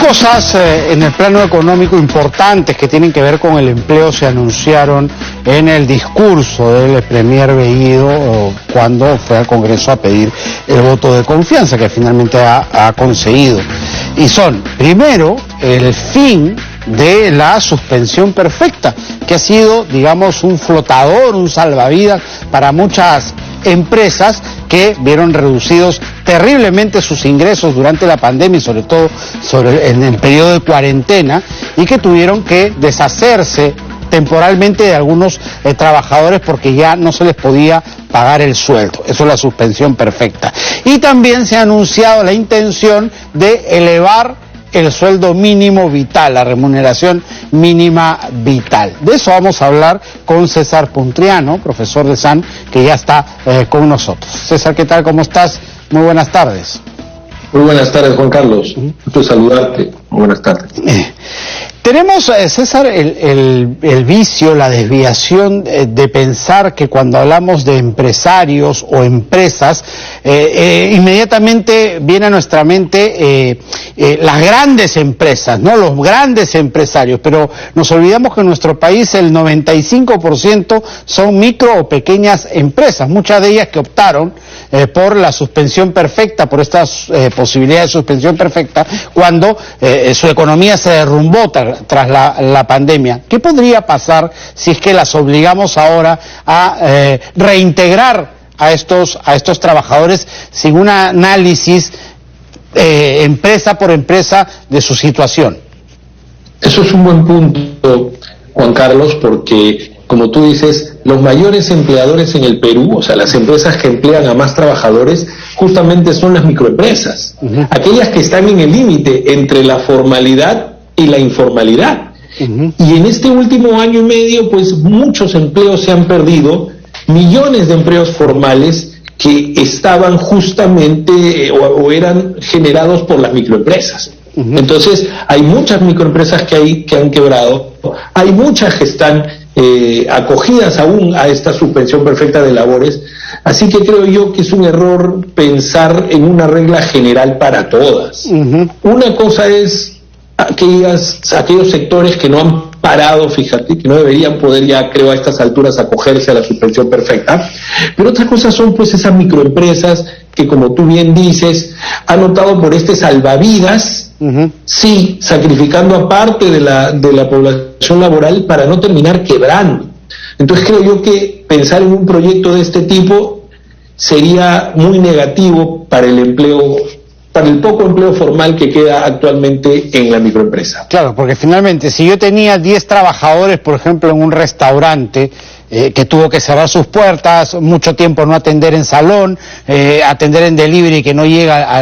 cosas en el plano económico importantes que tienen que ver con el empleo se anunciaron en el discurso del Premier Bellido cuando fue al Congreso a pedir el voto de confianza que finalmente ha conseguido. Y son, primero, el fin de la suspensión perfecta, que ha sido, digamos, un flotador, un salvavidas para muchas empresas que vieron reducidos terriblemente sus ingresos durante la pandemia y sobre todo en el periodo de cuarentena, y que tuvieron que deshacerse temporalmente de algunos trabajadores porque ya no se les podía pagar el sueldo. Eso es la suspensión perfecta. Y también se ha anunciado la intención de elevar el sueldo mínimo vital, la remuneración mínima vital. De eso vamos a hablar con César Puntriano, profesor de SAN, que ya está con nosotros. César, ¿qué tal? ¿Cómo estás? Muy buenas tardes. Muy buenas tardes, Juan Carlos. Gusto saludarte. Muy buenas tardes. Tenemos, César, el vicio, la desviación de pensar que cuando hablamos de empresarios o empresas, inmediatamente viene a nuestra mente las grandes empresas, ¿no? Los grandes empresarios, pero nos olvidamos que en nuestro país el 95% son micro o pequeñas empresas, muchas de ellas que optaron por la suspensión perfecta, por estas posibilidades de suspensión perfecta, cuando su economía se derrumbó tras la pandemia. ¿Qué podría pasar si es que las obligamos ahora a reintegrar a estos trabajadores sin un análisis empresa por empresa de su situación? Eso es un buen punto, Juan Carlos, porque como tú dices, los mayores empleadores en el Perú, o sea, las empresas que emplean a más trabajadores, justamente son las microempresas, aquellas que están en el límite entre la formalidad y la informalidad. Y en este último año y medio, pues muchos empleos se han perdido, millones de empleos formales que estaban justamente o eran generados por las microempresas. Entonces, hay muchas microempresas que han quebrado, hay muchas que están acogidas aún a esta suspensión perfecta de labores, así que creo yo que es un error pensar en una regla general para todas. Una cosa es aquellos sectores que no han parado, fíjate, que no deberían poder ya, creo, a estas alturas acogerse a la suspensión perfecta, pero otras cosas son pues esas microempresas que, como tú bien dices, han optado por este salvavidas, sí, sacrificando a parte de la población laboral para no terminar quebrando. Entonces creo yo que pensar en un proyecto de este tipo sería muy negativo para el empleo, para el poco empleo formal que queda actualmente en la microempresa. Claro, porque finalmente, si yo tenía 10 trabajadores, por ejemplo, en un restaurante, que tuvo que cerrar sus puertas, mucho tiempo no atender en salón, atender en delivery que no llega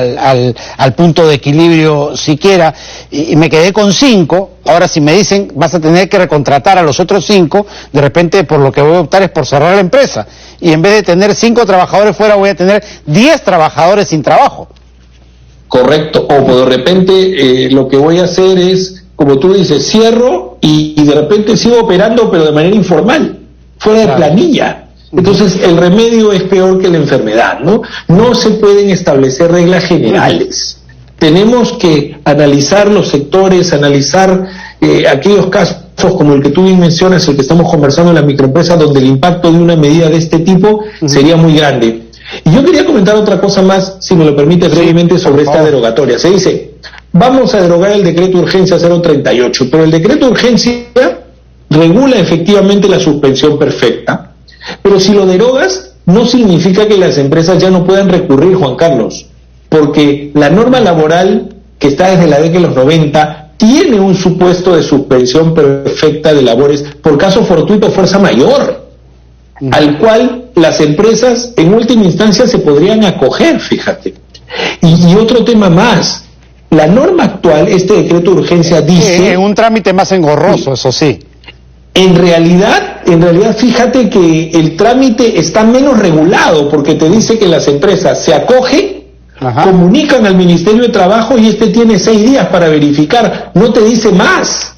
al punto de equilibrio siquiera, y me quedé con 5, ahora si me dicen vas a tener que recontratar a los otros 5, de repente por lo que voy a optar es por cerrar la empresa, y en vez de tener 5 trabajadores fuera voy a tener 10 trabajadores sin trabajo. Correcto, o de repente lo que voy a hacer es, como tú dices, cierro y de repente sigo operando pero de manera informal, fuera de planilla. Entonces el remedio es peor que la enfermedad, ¿no? No se pueden establecer reglas generales. Tenemos que analizar los sectores, analizar aquellos casos como el que tú bien mencionas, el que estamos conversando en la microempresa, donde el impacto de una medida de este tipo sería muy grande. Y yo quería comentar otra cosa más, si me lo permite brevemente, sobre esta derogatoria. Se dice, vamos a derogar el decreto de urgencia 038, pero el decreto de urgencia regula efectivamente la suspensión perfecta, pero si lo derogas, no significa que las empresas ya no puedan recurrir, Juan Carlos, porque la norma laboral, que está desde la década de los 90, tiene un supuesto de suspensión perfecta de labores por caso fortuito o fuerza mayor, al cual las empresas en última instancia se podrían acoger, fíjate. Y otro tema más, la norma actual, este decreto de urgencia dice... un trámite más engorroso, eso sí. En realidad, fíjate que el trámite está menos regulado, porque te dice que las empresas se acogen, comunican al Ministerio de Trabajo y este tiene 6 días para verificar, no te dice más.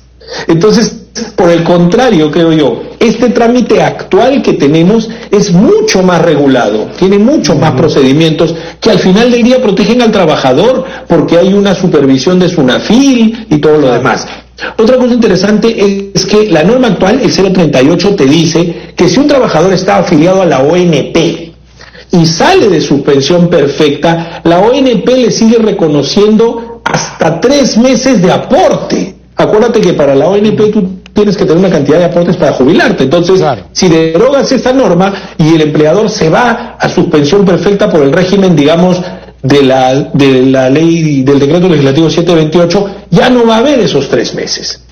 Entonces, por el contrario, creo yo, este trámite actual que tenemos es mucho más regulado, tiene muchos más procedimientos que al final del día protegen al trabajador porque hay una supervisión de SUNAFIL y todo lo demás. Otra cosa interesante es que la norma actual, el 038, te dice que si un trabajador está afiliado a la ONP y sale de suspensión perfecta, la ONP le sigue reconociendo hasta 3 meses de aporte. Acuérdate que para la ONP tú tienes que tener una cantidad de aportes para jubilarte. Entonces, si derogas esta norma y el empleador se va a suspensión perfecta por el régimen, digamos, de la ley, del decreto legislativo 728, ya no va a haber esos 3 meses.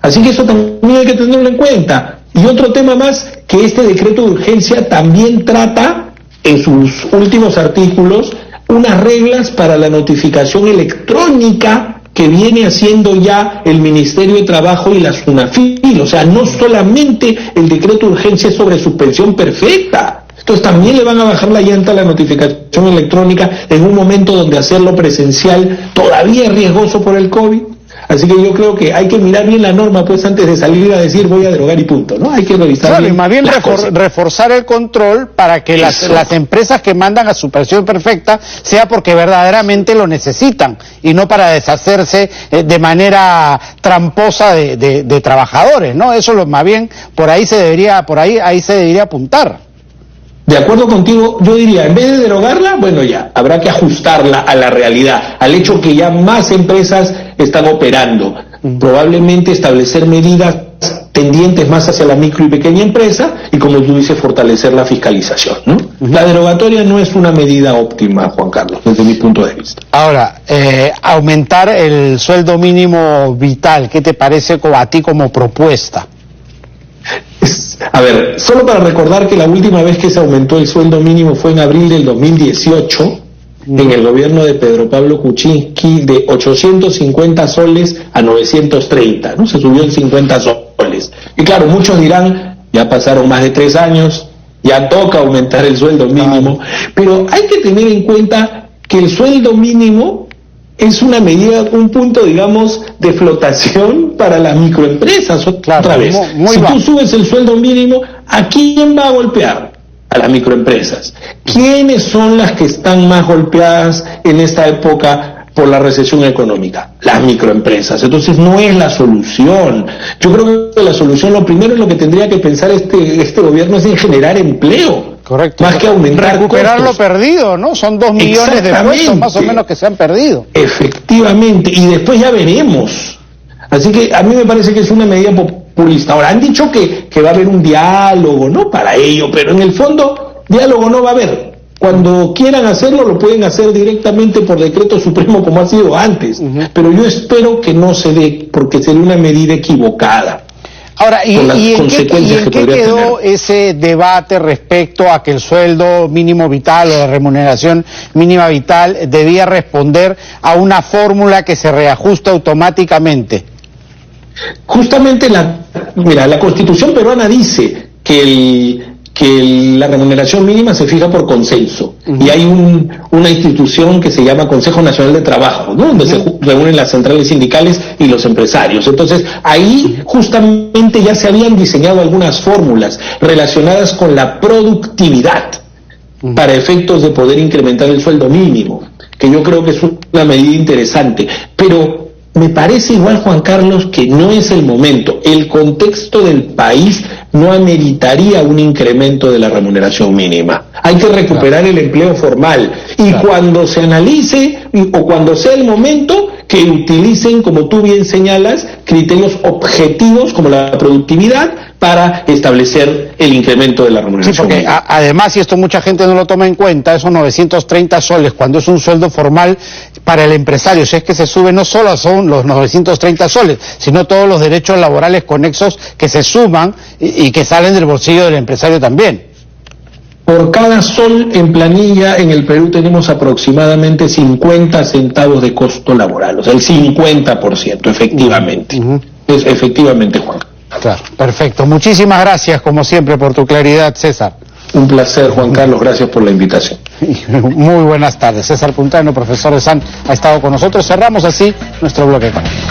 Así que eso también hay que tenerlo en cuenta. Y otro tema más, que este decreto de urgencia también trata, en sus últimos artículos, unas reglas para la notificación electrónica que viene haciendo ya el Ministerio de Trabajo y la SUNAFIL. O sea, no solamente el decreto de urgencia es sobre suspensión perfecta. Entonces también le van a bajar la llanta a la notificación electrónica en un momento donde hacerlo presencial todavía es riesgoso por el COVID. Así que yo creo que hay que mirar bien la norma pues antes de salir a decir voy a derogar y punto, ¿no? Hay que revisar bien. Y más bien reforzar el control para que las empresas que mandan a suspensión perfecta sea porque verdaderamente lo necesitan y no para deshacerse de manera tramposa de trabajadores, ¿no? Eso más bien ahí se debería apuntar. De acuerdo contigo, yo diría, en vez de derogarla, bueno ya, habrá que ajustarla a la realidad, al hecho que ya más empresas están operando. Probablemente establecer medidas tendientes más hacia la micro y pequeña empresa y, como tú dices, fortalecer la fiscalización, ¿no? La derogatoria no es una medida óptima, Juan Carlos, desde mi punto de vista. Ahora, aumentar el sueldo mínimo vital, ¿qué te parece a ti como propuesta? A ver, solo para recordar que la última vez que se aumentó el sueldo mínimo fue en abril del 2018, en el gobierno de Pedro Pablo Kuczynski, de 850 soles a 930, ¿no? Se subió en 50 soles. Y claro, muchos dirán, ya pasaron más de 3 años, ya toca aumentar el sueldo mínimo, pero hay que tener en cuenta que el sueldo mínimo es una medida, un punto, digamos, de flotación para las microempresas. Otra vez, si tú subes el sueldo mínimo, ¿a quién va a golpear? A las microempresas. ¿Quiénes son las que están más golpeadas en esta época por la recesión económica? Las microempresas. Entonces no es la solución. Yo creo que la solución, lo primero en lo que tendría que pensar este gobierno es en generar empleo. Correcto. Más que aumentar recuperar costos. Lo perdido, ¿no? Son 2 millones de puestos más o menos que se han perdido. Efectivamente, y después ya veremos. Así que a mí me parece que es una medida populista. Ahora, han dicho que va a haber un diálogo, ¿no? Para ello, pero en el fondo, diálogo no va a haber. Cuando quieran hacerlo, lo pueden hacer directamente por decreto supremo como ha sido antes. Pero yo espero que no se dé, porque sería una medida equivocada. Ahora, ¿y en qué quedó ese debate respecto a que el sueldo mínimo vital o la remuneración mínima vital debía responder a una fórmula que se reajusta automáticamente? Justamente la Constitución peruana dice que la remuneración mínima se fija por consenso, y hay una institución que se llama Consejo Nacional de Trabajo, ¿no? Donde se reúnen las centrales sindicales y los empresarios. Entonces, ahí justamente ya se habían diseñado algunas fórmulas relacionadas con la productividad para efectos de poder incrementar el sueldo mínimo, que yo creo que es una medida interesante, pero me parece igual, Juan Carlos, que no es el momento. El contexto del país no ameritaría un incremento de la remuneración mínima. Hay que recuperar el empleo formal. Y cuando se analice, o cuando sea el momento, que utilicen, como tú bien señalas, criterios objetivos como la productividad para establecer el incremento de la remuneración. Sí, porque además, y esto mucha gente no lo toma en cuenta, esos 930 soles, cuando es un sueldo formal para el empresario, si es que se sube, no solo son los 930 soles, sino todos los derechos laborales conexos que se suman y que salen del bolsillo del empresario también. Por cada sol en planilla en el Perú tenemos aproximadamente 50 centavos de costo laboral, o sea, el 50%, efectivamente. Es efectivamente, Juan. Claro, perfecto. Muchísimas gracias, como siempre, por tu claridad, César. Un placer, Juan Carlos, gracias por la invitación. Muy buenas tardes. César Puntano, profesor de SAN, ha estado con nosotros. Cerramos así nuestro bloque económico.